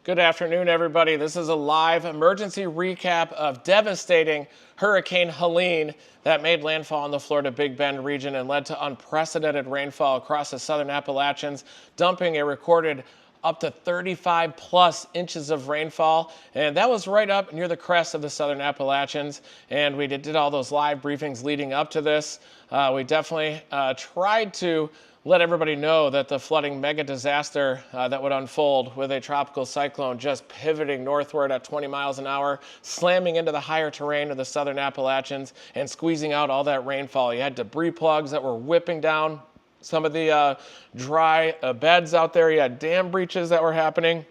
Good afternoon, everybody. This is a live emergency recap of devastating Hurricane Helene that made landfall in the Florida Big Bend region and led to unprecedented rainfall across the southern Appalachians, dumping a recorded up to 35 plus inches of rainfall. And that was right up near the crest of the southern Appalachians. And we did all those live briefings leading up to this. We definitely tried to let everybody know that the flooding mega disaster that would unfold with a tropical cyclone just pivoting northward at 20 miles an hour, slamming into the higher terrain of the southern Appalachians and squeezing out all that rainfall. You had debris plugs that were whipping down some of the dry beds out there. You had dam breaches that were happening.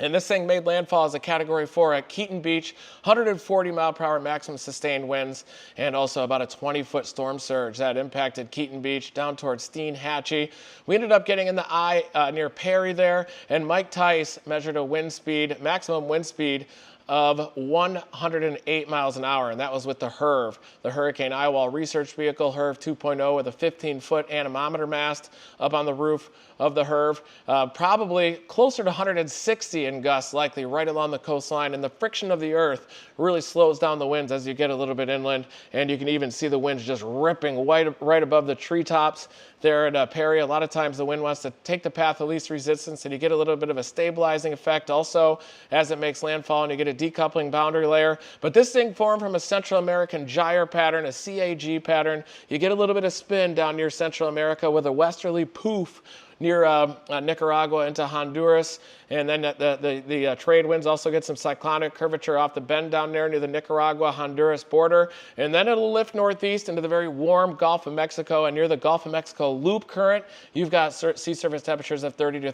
And this thing made landfall as a Category 4 at Keaton Beach, 140 mile per hour maximum sustained winds, and also about a 20-foot storm surge that impacted Keaton Beach down towards Steinhatchee. We ended up getting in the eye near Perry there, and Mike Tice measured a maximum wind speed of 108 miles an hour, and that was with the HURV, the Hurricane Eyewall Research Vehicle, HURV 2.0, with a 15-foot anemometer mast up on the roof of the HURV, probably closer to 160 in gusts, likely right along the coastline, and the friction of the earth really slows down the winds as you get a little bit inland, and you can even see the winds just ripping right above the treetops there at Perry. A lot of times the wind wants to take the path of least resistance, and you get a little bit of a stabilizing effect also as it makes landfall, and you get a decoupling boundary layer. But this thing formed from a Central American gyre pattern, a CAG pattern. You get a little bit of spin down near Central America with a westerly poof near Nicaragua into Honduras, and then the trade winds also get some cyclonic curvature off the bend down there near the Nicaragua-Honduras border, and then it'll lift northeast into the very warm Gulf of Mexico, and near the Gulf of Mexico loop current, you've got sea surface temperatures of 30 to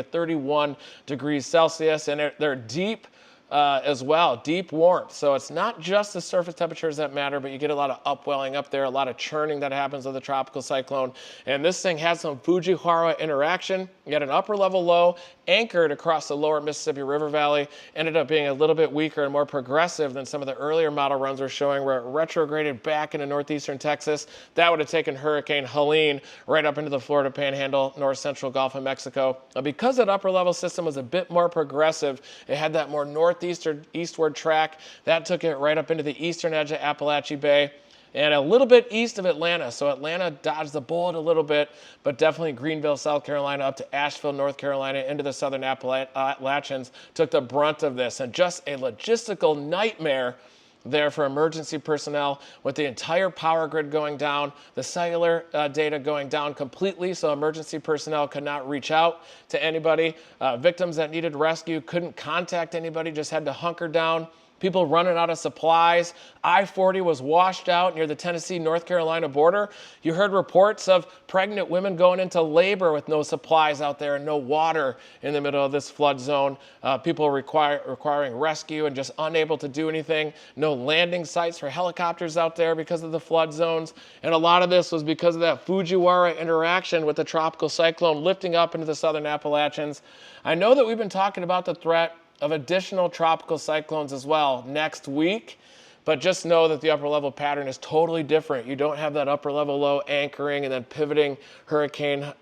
31 degrees Celsius, and they're deep as well, deep warmth. So it's not just the surface temperatures that matter, but you get a lot of upwelling up there, a lot of churning that happens with a tropical cyclone. And this thing has some Fujiwara interaction. You had an upper level low anchored across the lower Mississippi River Valley, ended up being a little bit weaker and more progressive than some of the earlier model runs were showing, where it retrograded back into northeastern Texas. That would have taken Hurricane Helene right up into the Florida Panhandle, north central Gulf of Mexico. Because that upper level system was a bit more progressive, it had that more eastward track. That took it right up into the eastern edge of Appalachia Bay and a little bit east of Atlanta. So Atlanta dodged the bullet a little bit, but definitely Greenville, South Carolina, up to Asheville, North Carolina, into the southern Appalachians took the brunt of this. And just a logistical nightmare there for emergency personnel, with the entire power grid going down, the cellular data going down completely, so emergency personnel could not reach out to anybody. Victims that needed rescue couldn't contact anybody, just had to hunker down. People running out of supplies. I-40 was washed out near the Tennessee-North Carolina border. You heard reports of pregnant women going into labor with no supplies out there and no water in the middle of this flood zone. People requiring rescue and just unable to do anything. No landing sites for helicopters out there because of the flood zones. And a lot of this was because of that Fujiwara interaction with the tropical cyclone lifting up into the southern Appalachians. I know that we've been talking about the threat of additional tropical cyclones as well next week, but just know that the upper level pattern is totally different. You don't have that upper level low anchoring and then pivoting Hurricane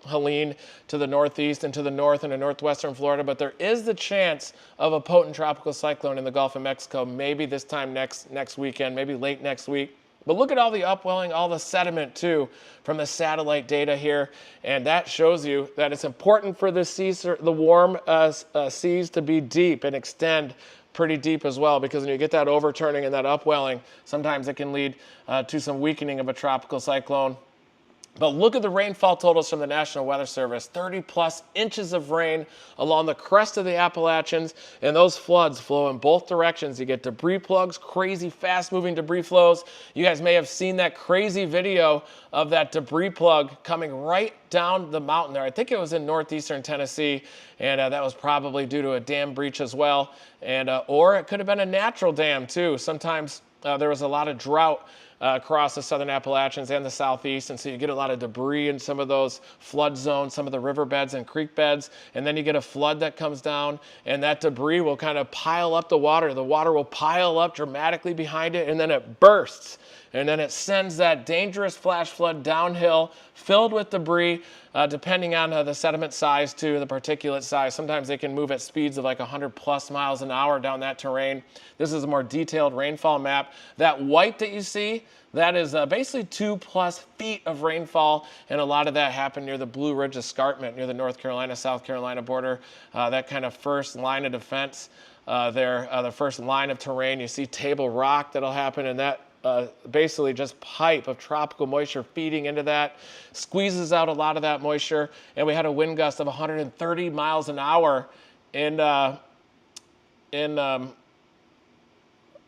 Helene to the northeast and to the north and to northwestern Florida, but there is the chance of a potent tropical cyclone in the Gulf of Mexico, maybe this time next weekend, maybe late next week. But look at all the upwelling, all the sediment too, from the satellite data here. And that shows you that it's important for the warm seas to be deep and extend pretty deep as well, because when you get that overturning and that upwelling, sometimes it can lead to some weakening of a tropical cyclone. But look at the rainfall totals from the National Weather Service, 30 plus inches of rain along the crest of the Appalachians, and those floods flow in both directions. You get debris plugs, crazy fast moving debris flows. You guys may have seen that crazy video of that debris plug coming right down the mountain there. I think it was in northeastern Tennessee, and that was probably due to a dam breach as well, and or it could have been a natural dam too. Sometimes there was a lot of drought across the southern Appalachians and the southeast, and so you get a lot of debris in some of those flood zones, some of the riverbeds and creek beds, and then you get a flood that comes down, and that debris will kind of pile up the water. The water will pile up dramatically behind it, and then it bursts. And then it sends that dangerous flash flood downhill, filled with debris, depending on the sediment size too, the particulate size. Sometimes they can move at speeds of like 100+ miles an hour down that terrain. This is a more detailed rainfall map. That white that you see, that is basically 2+ feet of rainfall, and a lot of that happened near the Blue Ridge Escarpment, near the North Carolina, South Carolina border. That kind of first line of defense there, the first line of terrain. You see Table Rock that'll happen, and that basically just pipe of tropical moisture feeding into that, squeezes out a lot of that moisture, and we had a wind gust of 130 miles an hour in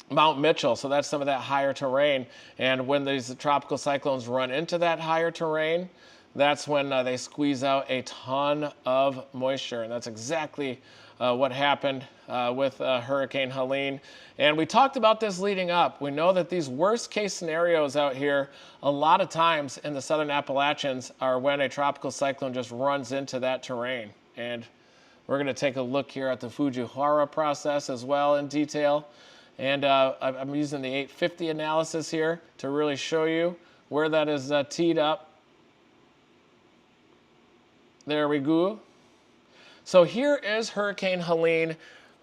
Mount Mitchell, so that's some of that higher terrain. And when these tropical cyclones run into that higher terrain, that's when they squeeze out a ton of moisture, and that's exactly what happened with Hurricane Helene. And we talked about this leading up. We know that these worst case scenarios out here, a lot of times in the southern Appalachians, are when a tropical cyclone just runs into that terrain. And we're going to take a look here at the Fujiwara process as well in detail. And I'm using the 850 analysis here to really show you where that is teed up. There we go. So here is Hurricane Helene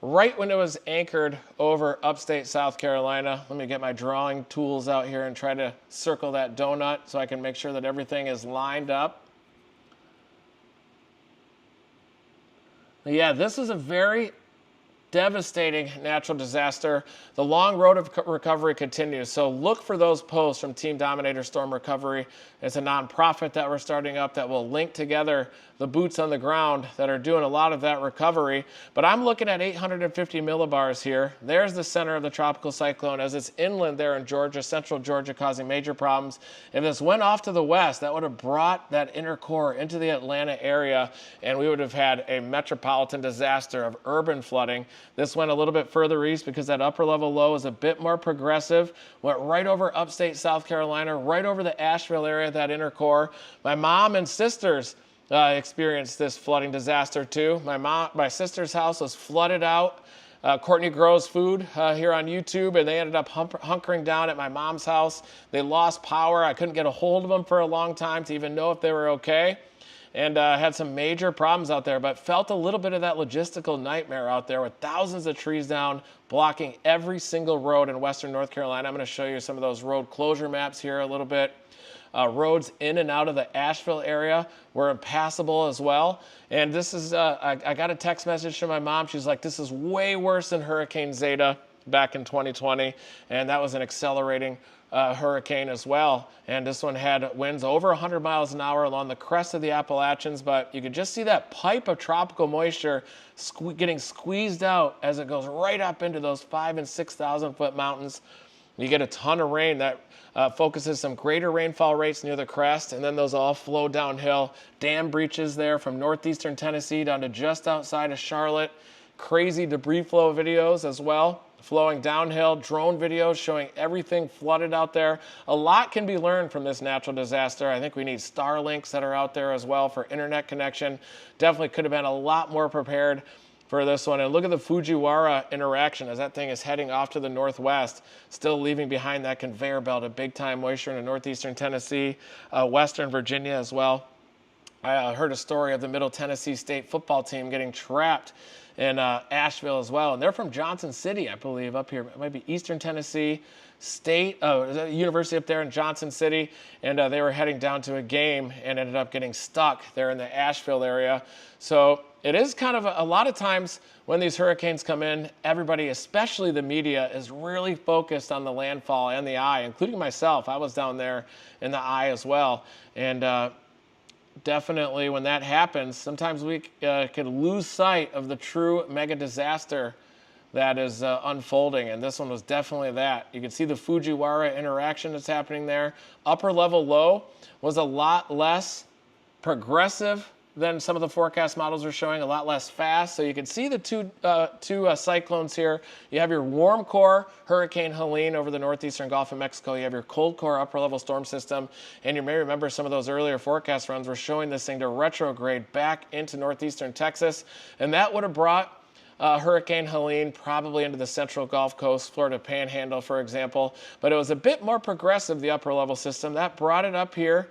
right when it was anchored over upstate South Carolina. Let me get my drawing tools out here and try to circle that donut so I can make sure that everything is lined up. Yeah, this is a very devastating natural disaster. The long road of recovery continues. So look for those posts from Team Dominator Storm Recovery. It's a nonprofit that we're starting up that will link together the boots on the ground that are doing a lot of that recovery. But I'm looking at 850 millibars here. There's the center of the tropical cyclone as it's inland there in Georgia, central Georgia, causing major problems. If this went off to the west, that would have brought that inner core into the Atlanta area, and we would have had a metropolitan disaster of urban flooding. This went a little bit further east because that upper level low is a bit more progressive. Went right over upstate South Carolina, right over the Asheville area, that inner core. My mom and sisters experienced this flooding disaster too. My sister's house was flooded out. Courtney Grows Food here on YouTube, and they ended up hunkering down at my mom's house. They lost power. I couldn't get a hold of them for a long time to even know if they were okay. And had some major problems out there, but felt a little bit of that logistical nightmare out there with thousands of trees down, blocking every single road in western North Carolina. I'm going to show you some of those road closure maps here a little bit. Roads in and out of the Asheville area were impassable as well. And this is, I got a text message from my mom. She's like, this is way worse than Hurricane Zeta back in 2020. And that was an accelerating hurricane as well. And this one had winds over 100 miles an hour along the crest of the Appalachians, but you could just see that pipe of tropical moisture getting squeezed out as it goes right up into those 5,000 and 6,000 foot mountains. You get a ton of rain that focuses some greater rainfall rates near the crest, and then those all flow downhill. Dam breaches there from northeastern Tennessee down to just outside of Charlotte. Crazy debris flow videos as well, flowing downhill, drone videos showing everything flooded out there. A lot can be learned from this natural disaster. I think we need Starlinks that are out there as well for internet connection. Definitely could have been a lot more prepared for this one. And look at the Fujiwara interaction as that thing is heading off to the northwest, still leaving behind that conveyor belt of big time moisture in northeastern Tennessee, western Virginia as well. I heard a story of the Middle Tennessee State football team getting trapped in Asheville as well. And they're from Johnson City, I believe, up here. It might be Eastern Tennessee State, university up there in Johnson City. And they were heading down to a game and ended up getting stuck there in the Asheville area. So it is kind of a lot of times when these hurricanes come in, everybody, especially the media, is really focused on the landfall and the eye, including myself. I was down there in the eye as well. And definitely when that happens, sometimes we could lose sight of the true mega disaster that is unfolding. And this one was definitely that. You can see the Fujiwara interaction that's happening there. Upper level low was a lot less progressive than some of the forecast models are showing, a lot less fast. So you can see the two cyclones here. You have your warm core, Hurricane Helene over the northeastern Gulf of Mexico. You have your cold core upper level storm system. And you may remember some of those earlier forecast runs were showing this thing to retrograde back into northeastern Texas. And that would have brought Hurricane Helene probably into the central Gulf Coast, Florida Panhandle, for example. But it was a bit more progressive, the upper level system. That brought it up here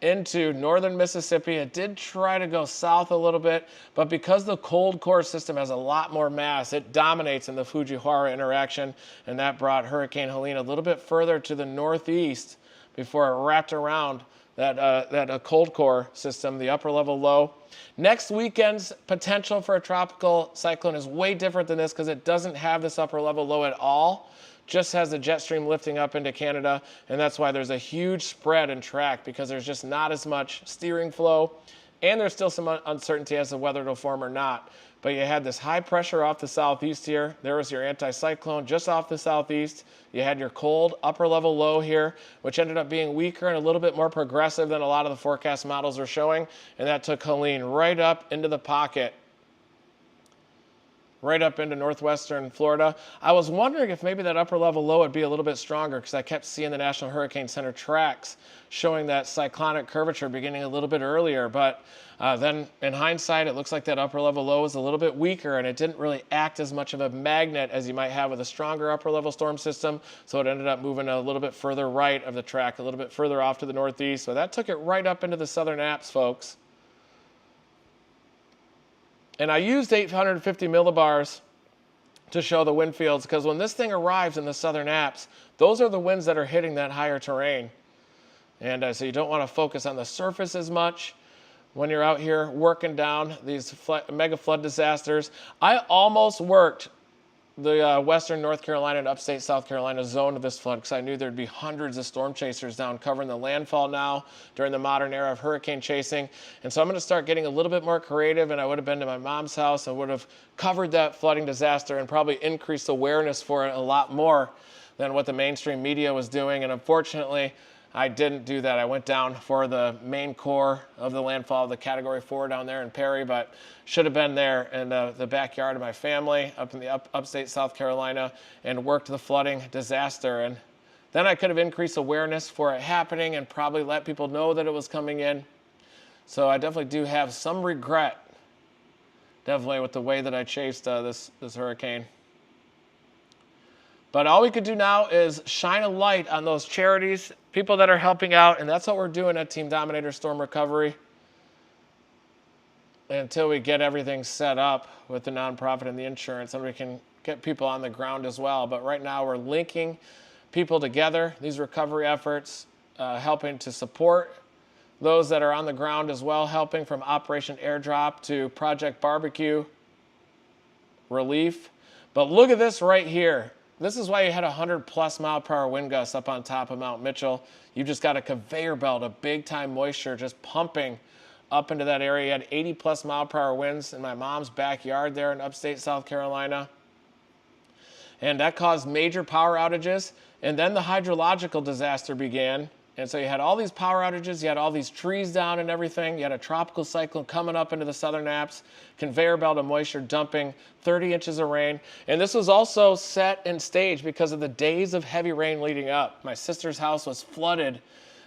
into northern Mississippi. It did try to go south a little bit, but because the cold core system has a lot more mass, it dominates in the Fujiwara interaction, and that brought Hurricane Helene a little bit further to the northeast before it wrapped around that cold core system, the upper level low. Next weekend's potential for a tropical cyclone is way different than this because it doesn't have this upper level low at all. Just has the jet stream lifting up into Canada, and that's why there's a huge spread in track because there's just not as much steering flow, and there's still some uncertainty as to whether it'll form or not. But you had this high pressure off the southeast here. There was your anticyclone just off the southeast. You had your cold upper level low here, which ended up being weaker and a little bit more progressive than a lot of the forecast models are showing, and that took Helene right up into the pocket, right up into northwestern Florida. I was wondering if maybe that upper level low would be a little bit stronger because I kept seeing the National Hurricane Center tracks showing that cyclonic curvature beginning a little bit earlier. But then in hindsight, it looks like that upper level low was a little bit weaker and it didn't really act as much of a magnet as you might have with a stronger upper level storm system. So it ended up moving a little bit further right of the track, a little bit further off to the northeast. So that took it right up into the southern apps, folks. And I used 850 millibars to show the wind fields because when this thing arrives in the southern apps, those are the winds that are hitting that higher terrain. And so you don't want to focus on the surface as much when you're out here working down these mega flood disasters. I almost worked the western North Carolina and upstate South Carolina zone of this flood because I knew there'd be hundreds of storm chasers down covering the landfall now during the modern era of hurricane chasing. And so I'm going to start getting a little bit more creative, and I would have been to my mom's house and would have covered that flooding disaster and probably increased awareness for it a lot more than what the mainstream media was doing. And unfortunately, I didn't do that. I went down for the main core of the landfall of the Category 4 down there in Perry, but should have been there in the backyard of my family up in the upstate South Carolina and worked the flooding disaster. And then I could have increased awareness for it happening and probably let people know that it was coming in. So I definitely do have some regret, definitely with the way that I chased this hurricane. But all we could do now is shine a light on those charities, people that are helping out, and that's what we're doing at Team Dominator Storm Recovery until we get everything set up with the nonprofit and the insurance, and we can get people on the ground as well. But right now we're linking people together, these recovery efforts, helping to support those that are on the ground as well, helping from Operation Airdrop to Project Barbecue Relief. But look at this right here. This is why you had 100+ mile-per-hour wind gusts up on top of Mount Mitchell. You just got a conveyor belt of big-time moisture just pumping up into that area. You had 80+ mile-per-hour winds in my mom's backyard there in upstate South Carolina. And that caused major power outages. And then the hydrological disaster began. And so you had all these power outages, you had all these trees down and everything, you had a tropical cyclone coming up into the southern apps, conveyor belt of moisture dumping 30 inches of rain. And this was also set and staged because of the days of heavy rain leading up. My sister's house was flooded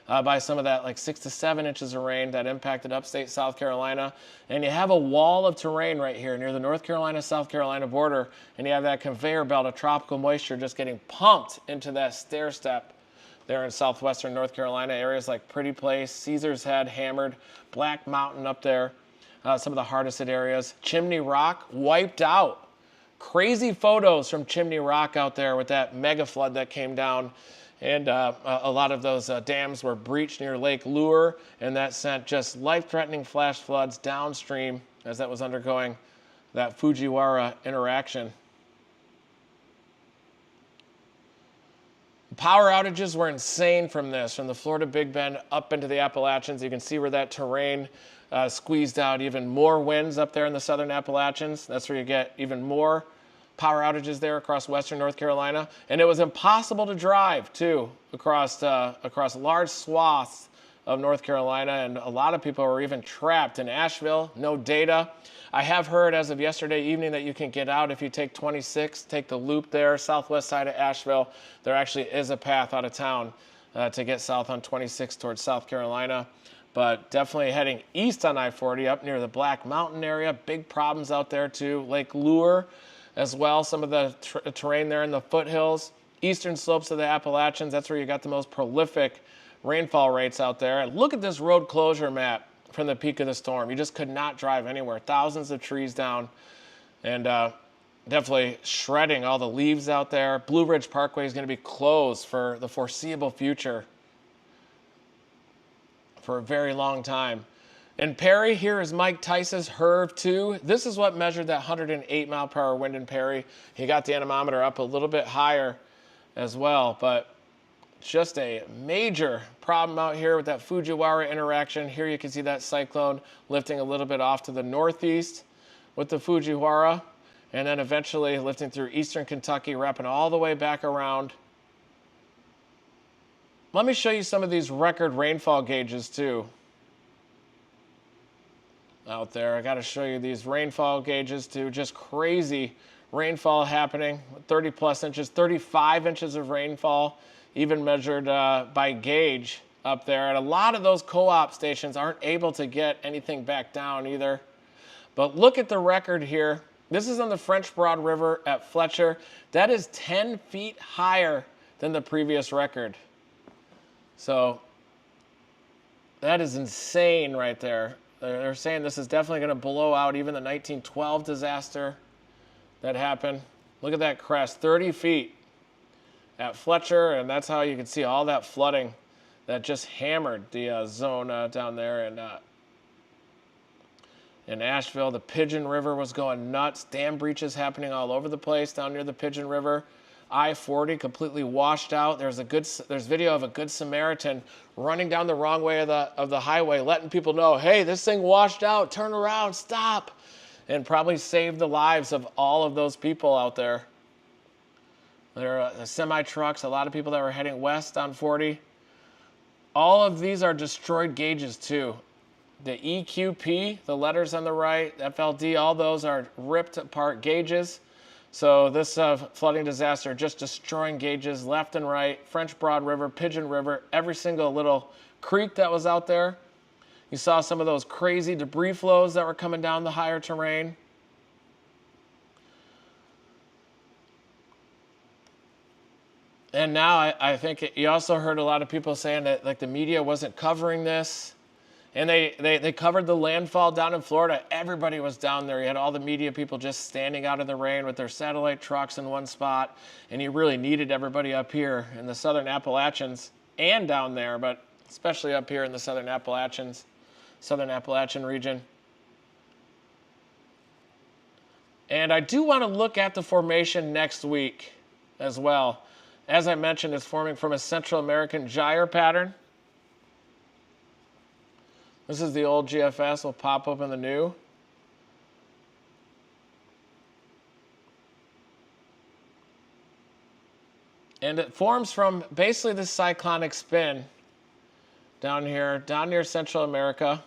by some of that, like 6 to 7 inches of rain that impacted upstate South Carolina. And you have a wall of terrain right here near the North Carolina-South Carolina border, and you have that conveyor belt of tropical moisture just getting pumped into that stair step there in southwestern North Carolina, areas like Pretty Place, Caesar's Head, Hammered, Black Mountain up there, some of the hardest hit areas. Chimney Rock wiped out. Crazy photos from Chimney Rock out there with that mega flood that came down. And a lot of those dams were breached near Lake Lure, and that sent just life-threatening flash floods downstream as that was undergoing that Fujiwara interaction. Power outages were insane from this, from the Florida Big Bend up into the Appalachians. You can see where that terrain squeezed out even more winds up there in the southern Appalachians. That's where you get even more power outages there across western North Carolina. And it was impossible to drive, too, across large swaths of North Carolina, and a lot of people were even trapped in Asheville. No data. I have heard as of yesterday evening that you can get out if you take 26, take the loop there, southwest side of Asheville. There actually is a path out of town to get south on 26 towards South Carolina. But definitely heading east on I-40 up near the Black Mountain area. Big problems out there too. Lake Lure as well. Some of the terrain there in the foothills. Eastern slopes of the Appalachians. That's where you got the most prolific rainfall rates out there. And look at this road closure map from the peak of the storm. You just could not drive anywhere. Thousands of trees down, and definitely shredding all the leaves out there. Blue Ridge Parkway is going to be closed for the foreseeable future for a very long time. In Perry, here is Mike Tice's HURV 2. This is what measured that 108 mile per hour wind in Perry. He got the anemometer up a little bit higher as well, but just a major problem out here with that Fujiwara interaction. Here you can see that cyclone lifting a little bit off to the northeast with the Fujiwara, and then eventually lifting through eastern Kentucky, wrapping all the way back around. Let me show you some of these record rainfall gauges too. Out there, I got to show you these rainfall gauges too. Just crazy rainfall happening. 30 plus inches, 35 inches of rainfall, even measured by gauge up there. And a lot of those co-op stations aren't able to get anything back down either. But look at the record here. This is on the French Broad River at Fletcher. That is 10 feet higher than the previous record. So that is insane right there. They're saying this is definitely going to blow out even the 1912 disaster that happened. Look at that crest, 30 feet at Fletcher, and that's how you can see all that flooding that just hammered the zone down there in Asheville. The Pigeon River was going nuts. Dam breaches happening all over the place down near the Pigeon River. I-40 completely washed out. There's video of a Good Samaritan running down the wrong way of the highway, letting people know, hey, this thing washed out, turn around, stop, and probably saved the lives of all of those people out there. There are semi-trucks, a lot of people that were heading west on 40. All of these are destroyed gauges too. The EQP, the letters on the right, FLD, all those are ripped apart gauges. So this flooding disaster just destroying gauges left and right, French Broad River, Pigeon River, every single little creek that was out there. You saw some of those crazy debris flows that were coming down the higher terrain. And now I think you also heard a lot of people saying that like the media wasn't covering this. And they covered the landfall down in Florida. Everybody was down there. You had all the media people just standing out in the rain with their satellite trucks in one spot. And you really needed everybody up here in the southern Appalachians and down there, but especially up here in the southern Appalachians, southern Appalachian region. And I do want to look at the formation next week as well. As I mentioned, it's forming from a Central American gyre pattern. This is the old GFS. We'll pop open the new. And it forms from basically this cyclonic spin down here, down near Central America.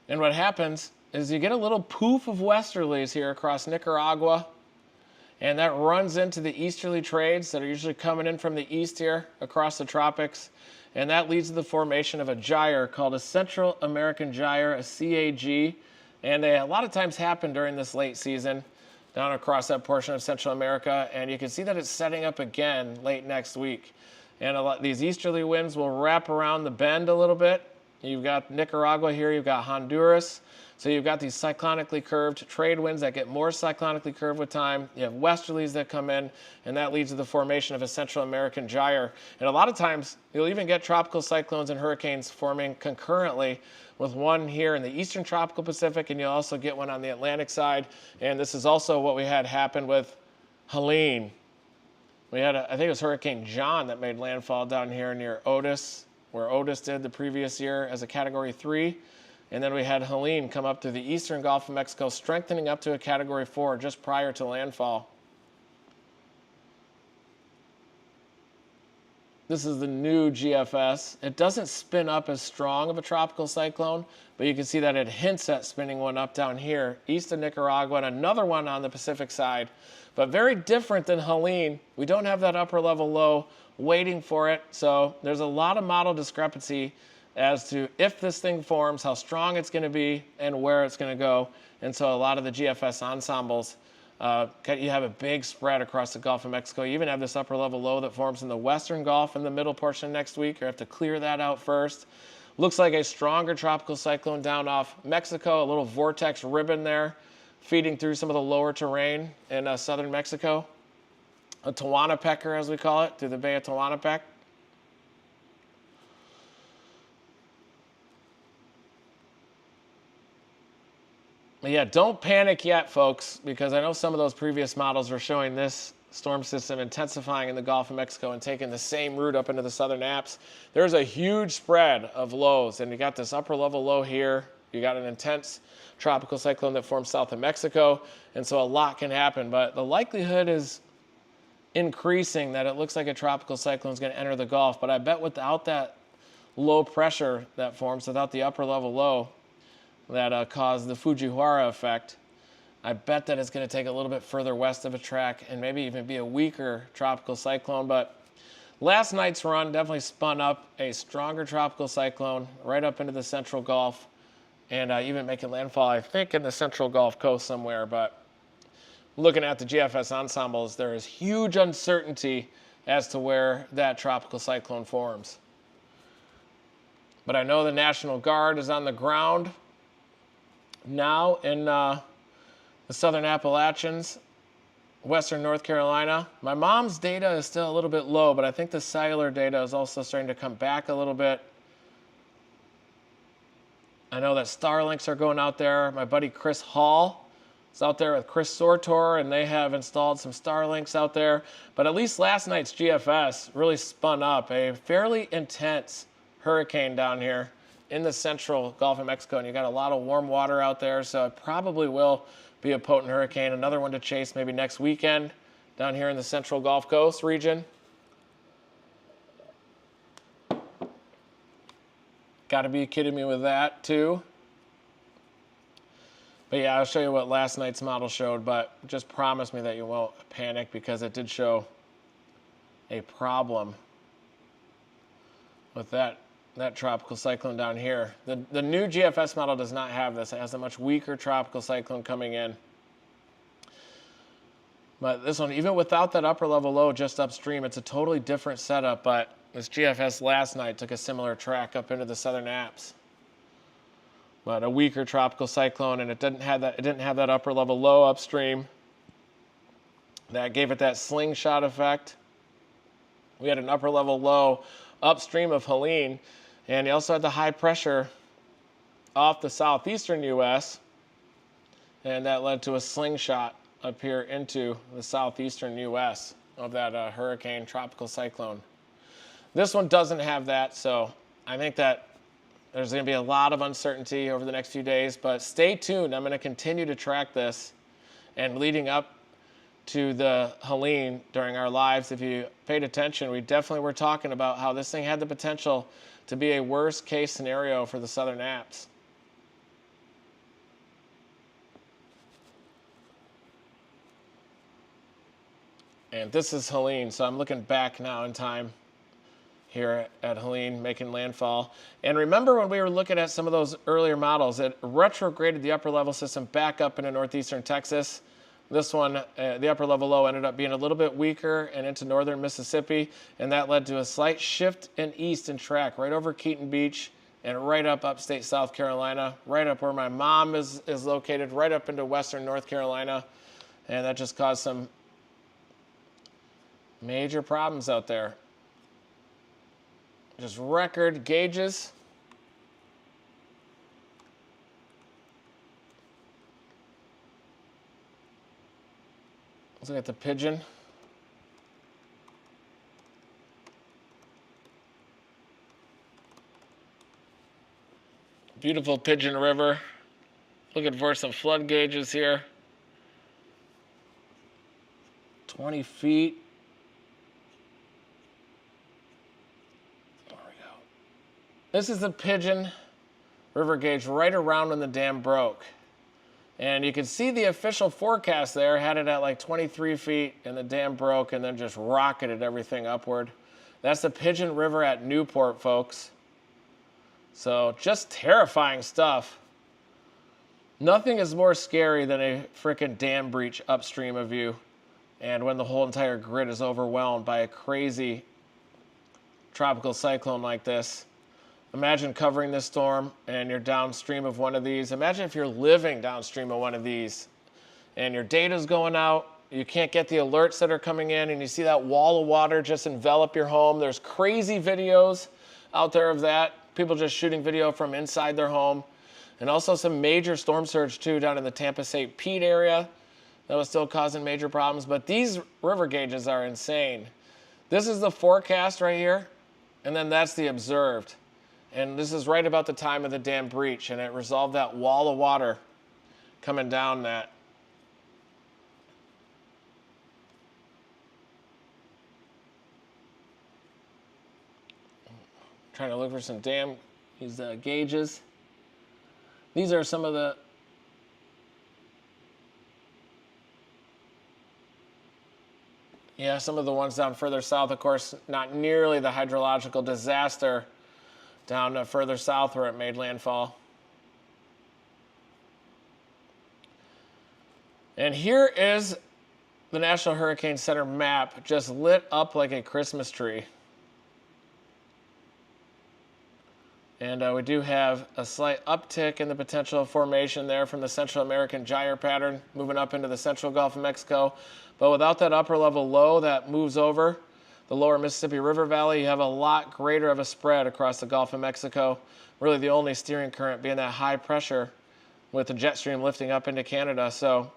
And what happens is you get a little poof of westerlies here across Nicaragua, and that runs into the easterly trades that are usually coming in from the east here across the tropics, and that leads to the formation of a gyre called a Central American gyre, a CAG, and they a lot of times happen during this late season down across that portion of Central America, and you can see that it's setting up again late next week. And these easterly winds will wrap around the bend a little bit. You've got Nicaragua here, you've got Honduras. So you've got these cyclonically curved trade winds that get more cyclonically curved with time. You have westerlies that come in, and that leads to the formation of a Central American gyre. And a lot of times, you'll even get tropical cyclones and hurricanes forming concurrently, with one here in the eastern tropical Pacific, and you'll also get one on the Atlantic side. And this is also what we had happen with Helene. We had, I think it was Hurricane John that made landfall down here near Otis, where Otis did the previous year as a Category 3. And then we had Helene come up through the eastern Gulf of Mexico, strengthening up to a Category 4 just prior to landfall. This is the new GFS. It doesn't spin up as strong of a tropical cyclone, but you can see that it hints at spinning one up down here, east of Nicaragua, and another one on the Pacific side. But very different than Helene. We don't have that upper level low waiting for it. So there's a lot of model discrepancy as to if this thing forms, how strong it's going to be, and where it's going to go. And so a lot of the GFS ensembles, you have a big spread across the Gulf of Mexico. You even have this upper level low that forms in the western Gulf in the middle portion next week. You have to clear that out first. Looks like a stronger tropical cyclone down off Mexico, a little vortex ribbon there, feeding through some of the lower terrain in southern Mexico. A Tehuantepec, as we call it, through the Bay of Tehuantepec. Yeah, don't panic yet, folks, because I know some of those previous models were showing this storm system intensifying in the Gulf of Mexico and taking the same route up into the southern apps. There's a huge spread of lows, and you got this upper level low here. You got an intense tropical cyclone that forms south of Mexico, and so a lot can happen. But the likelihood is increasing that it looks like a tropical cyclone is going to enter the Gulf. But I bet without that low pressure that forms, without the upper level low that caused the Fujiwara effect, I bet that it's going to take a little bit further west of a track and maybe even be a weaker tropical cyclone. But last night's run definitely spun up a stronger tropical cyclone right up into the central Gulf and even making landfall, I think, in the central Gulf Coast somewhere. But looking at the GFS ensembles, there is huge uncertainty as to where that tropical cyclone forms. But I know the National Guard is on the ground now in the southern Appalachians, western North Carolina. My mom's data is still a little bit low, but I think the cellular data is also starting to come back a little bit. I know that Starlinks are going out there. My buddy Chris Hall is out there with Chris Sortor, and they have installed some Starlinks out there. But at least last night's GFS really spun up a fairly intense hurricane down here in the central Gulf of Mexico, and you got a lot of warm water out there, so it probably will be a potent hurricane. Another one to chase maybe next weekend down here in the central Gulf Coast region. Got to be kidding me with that too. But yeah, I'll show you what last night's model showed, but just promise me that you won't panic because it did show a problem with that tropical cyclone down here. The new GFS model does not have this. It has a much weaker tropical cyclone coming in. But this one, even without that upper level low just upstream, it's a totally different setup. But this GFS last night took a similar track up into the southern apps. But a weaker tropical cyclone, and it didn't have that upper level low upstream. That gave it that slingshot effect. We had an upper level low upstream of Helene, and you also had the high pressure off the southeastern U.S., and that led to a slingshot up here into the southeastern U.S. of that hurricane tropical cyclone. This one doesn't have that, so I think that there's going to be a lot of uncertainty over the next few days, but stay tuned. I'm going to continue to track this, and leading up to the Helene during our lives, if you paid attention, we definitely were talking about how this thing had the potential to be a worst case scenario for the southern apps. And this is Helene, so I'm looking back now in time here at Helene making landfall. And remember when we were looking at some of those earlier models, it retrograded the upper level system back up into northeastern Texas. This one, the upper level low, ended up being a little bit weaker and into northern Mississippi, and that led to a slight shift in east in track right over Keaton Beach and right up upstate South Carolina, right up where my mom is located, right up into western North Carolina, and that just caused some major problems out there. Just record gauges. Let's look at the Pigeon. Beautiful Pigeon River. Looking for some flood gauges here. 20 feet. This is the Pigeon River gauge right around when the dam broke. And you can see the official forecast there had it at like 23 feet and the dam broke and then just rocketed everything upward. That's the Pigeon River at Newport, folks. So just terrifying stuff. Nothing is more scary than a freaking dam breach upstream of you and when the whole entire grid is overwhelmed by a crazy tropical cyclone like this. Imagine covering this storm and you're downstream of one of these. Imagine if you're living downstream of one of these and your data's going out, you can't get the alerts that are coming in, and you see that wall of water just envelop your home. There's crazy videos out there of that. People just shooting video from inside their home. And also some major storm surge too down in the Tampa-St. Pete area that was still causing major problems. But these river gauges are insane. This is the forecast right here, and then that's the observed. And this is right about the time of the dam breach, and it resolved that wall of water coming down that. Trying to look for some these gauges. These are some of the some of the ones down further south. Of course, not nearly the hydrological disaster down further south where it made landfall. And here is the National Hurricane Center map just lit up like a Christmas tree. And we do have a slight uptick in the potential formation there from the Central American gyre pattern moving up into the central Gulf of Mexico. But without that upper level low that moves over the lower Mississippi River Valley, you have a lot greater of a spread across the Gulf of Mexico. Really the only steering current being that high pressure with the jet stream lifting up into Canada. So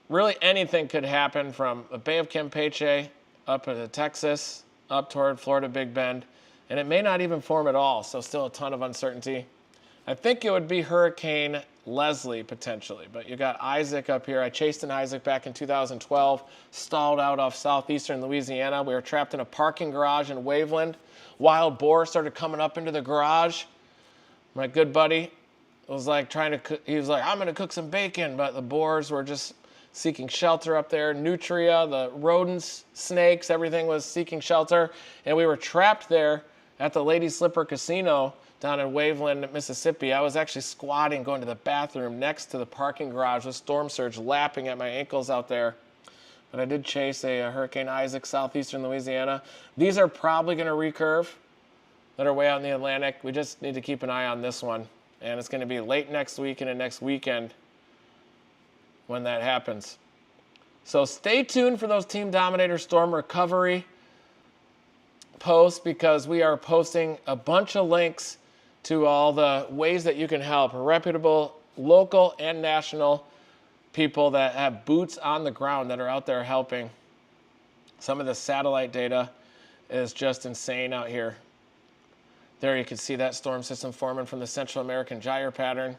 really anything could happen from the Bay of Campeche up into Texas, up toward Florida Big Bend. And it may not even form at all, so still a ton of uncertainty. I think it would be Hurricane Leslie potentially, but you got Isaac up here. I chased an Isaac back in 2012, stalled out off southeastern Louisiana. We were trapped in a parking garage in Waveland. Wild boar started coming up into the garage. My good buddy was like he was like, I'm gonna cook some bacon, but the boars were just seeking shelter up there. Nutria, the rodents, snakes, everything was seeking shelter. And we were trapped there at the Lady Slipper Casino down in Waveland, Mississippi. I was actually squatting, going to the bathroom next to the parking garage with storm surge lapping at my ankles out there. But I did chase a Hurricane Isaac southeastern Louisiana. These are probably going to recurve that are way out in the Atlantic. We just need to keep an eye on this one. And it's going to be late next week and next weekend when that happens. So stay tuned for those Team Dominator storm recovery posts, because we are posting a bunch of links to all the ways that you can help reputable local and national people that have boots on the ground that are out there helping. Some of the satellite data is just insane out here. There you can see that storm system forming from the Central American gyre pattern,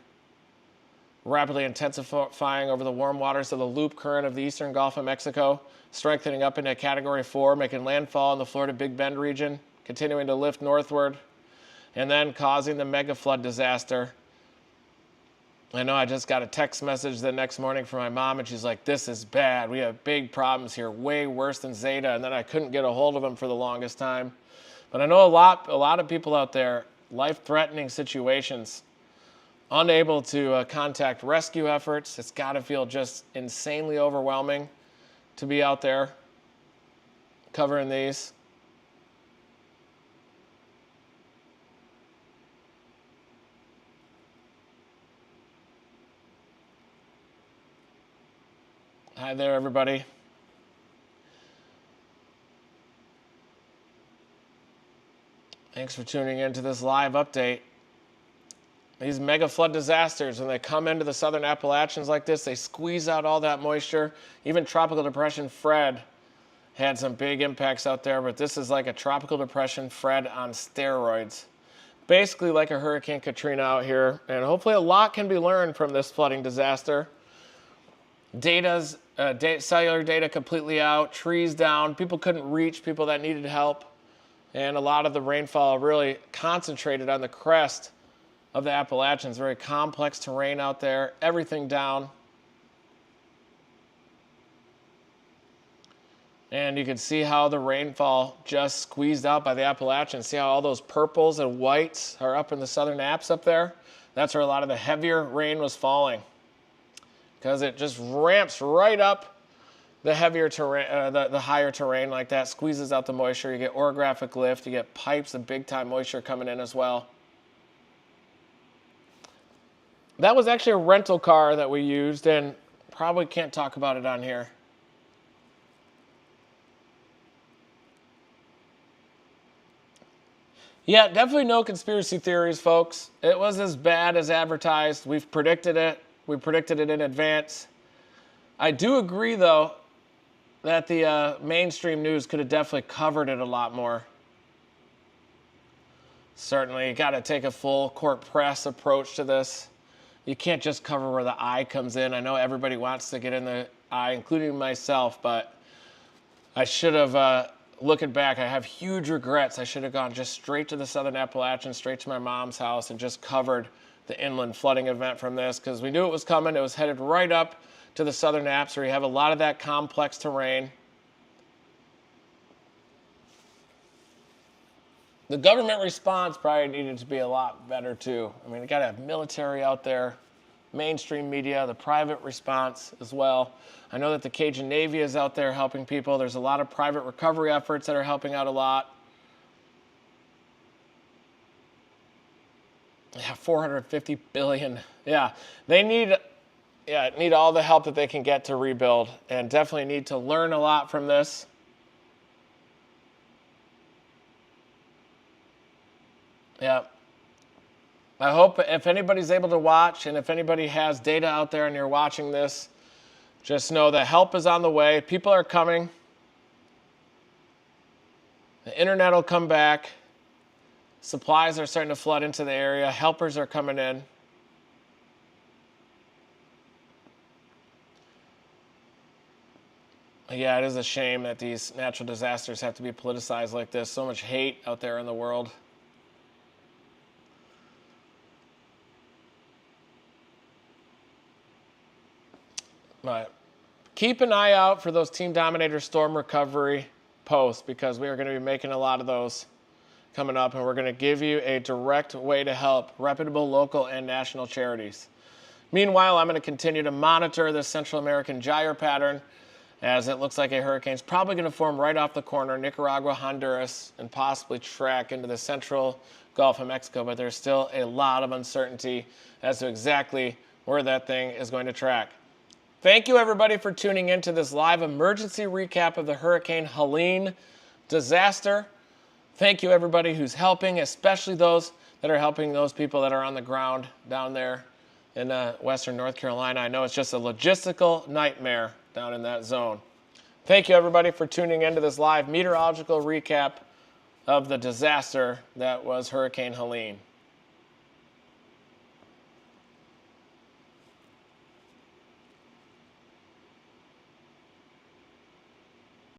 rapidly intensifying over the warm waters of the loop current of the eastern Gulf of Mexico, strengthening up into Category 4, making landfall in the Florida Big Bend region, continuing to lift northward, and then causing the mega flood disaster. I know I just got a text message the next morning from my mom, and she's like, this is bad. We have big problems here, way worse than Zeta, and then I couldn't get a hold of them for the longest time. But I know a lot of people out there, life-threatening situations, unable to contact rescue efforts. It's got to feel just insanely overwhelming to be out there covering these. Hi there, everybody. Thanks for tuning in to this live update. These mega flood disasters, when they come into the southern Appalachians like this, they squeeze out all that moisture. Even Tropical Depression Fred had some big impacts out there, but this is like a Tropical Depression Fred on steroids. Basically like a Hurricane Katrina out here, and hopefully a lot can be learned from this flooding disaster. Cellular data completely out, trees down, people couldn't reach people that needed help. And a lot of the rainfall really concentrated on the crest of the Appalachians. Very complex terrain out there, everything down. And you can see how the rainfall just squeezed out by the Appalachians. See how all those purples and whites are up in the southern apps up there? That's where a lot of the heavier rain was falling, because it just ramps right up the heavier terrain, the higher terrain like that, squeezes out the moisture. You get orographic lift, you get pipes of big time moisture coming in as well. That was actually a rental car that we used, and probably can't talk about it on here. Yeah, definitely no conspiracy theories, folks. It was as bad as advertised. We've predicted it. We predicted it in advance. I do agree, though, that the mainstream news could have definitely covered it a lot more. Certainly, you got to take a full court press approach to this. You can't just cover where the eye comes in. I know everybody wants to get in the eye, including myself, but I should have... Looking back, I have huge regrets. I should have gone just straight to the southern Appalachians, straight to my mom's house, and just covered the inland flooding event from this, because we knew it was coming. It was headed right up to the southern apps, where you have a lot of that complex terrain. The government response probably needed to be a lot better, too. I mean, you got to have military out there, mainstream media, the private response as well. I know that the Cajun Navy is out there helping people. There's a lot of private recovery efforts that are helping out a lot. Yeah, $450 billion. Yeah, they need all the help that they can get to rebuild, and definitely need to learn a lot from this. Yeah. I hope if anybody's able to watch, and if anybody has data out there and you're watching this, just know that help is on the way. People are coming. The internet will come back. Supplies are starting to flood into the area. Helpers are coming in. Yeah, it is a shame that these natural disasters have to be politicized like this. So much hate out there in the world. But keep an eye out for those Team Dominator storm recovery posts, because we are going to be making a lot of those coming up, and we're going to give you a direct way to help reputable local and national charities. Meanwhile, I'm going to continue to monitor the Central American gyre pattern, as it looks like a hurricane is probably going to form right off the corner, Nicaragua, Honduras, and possibly track into the central Gulf of Mexico. But there's still a lot of uncertainty as to exactly where that thing is going to track. Thank you, everybody, for tuning in to this live emergency recap of the Hurricane Helene disaster. Thank you, everybody who's helping, especially those that are helping those people that are on the ground down there in western North Carolina. I know it's just a logistical nightmare down in that zone. Thank you, everybody, for tuning into this live meteorological recap of the disaster that was Hurricane Helene.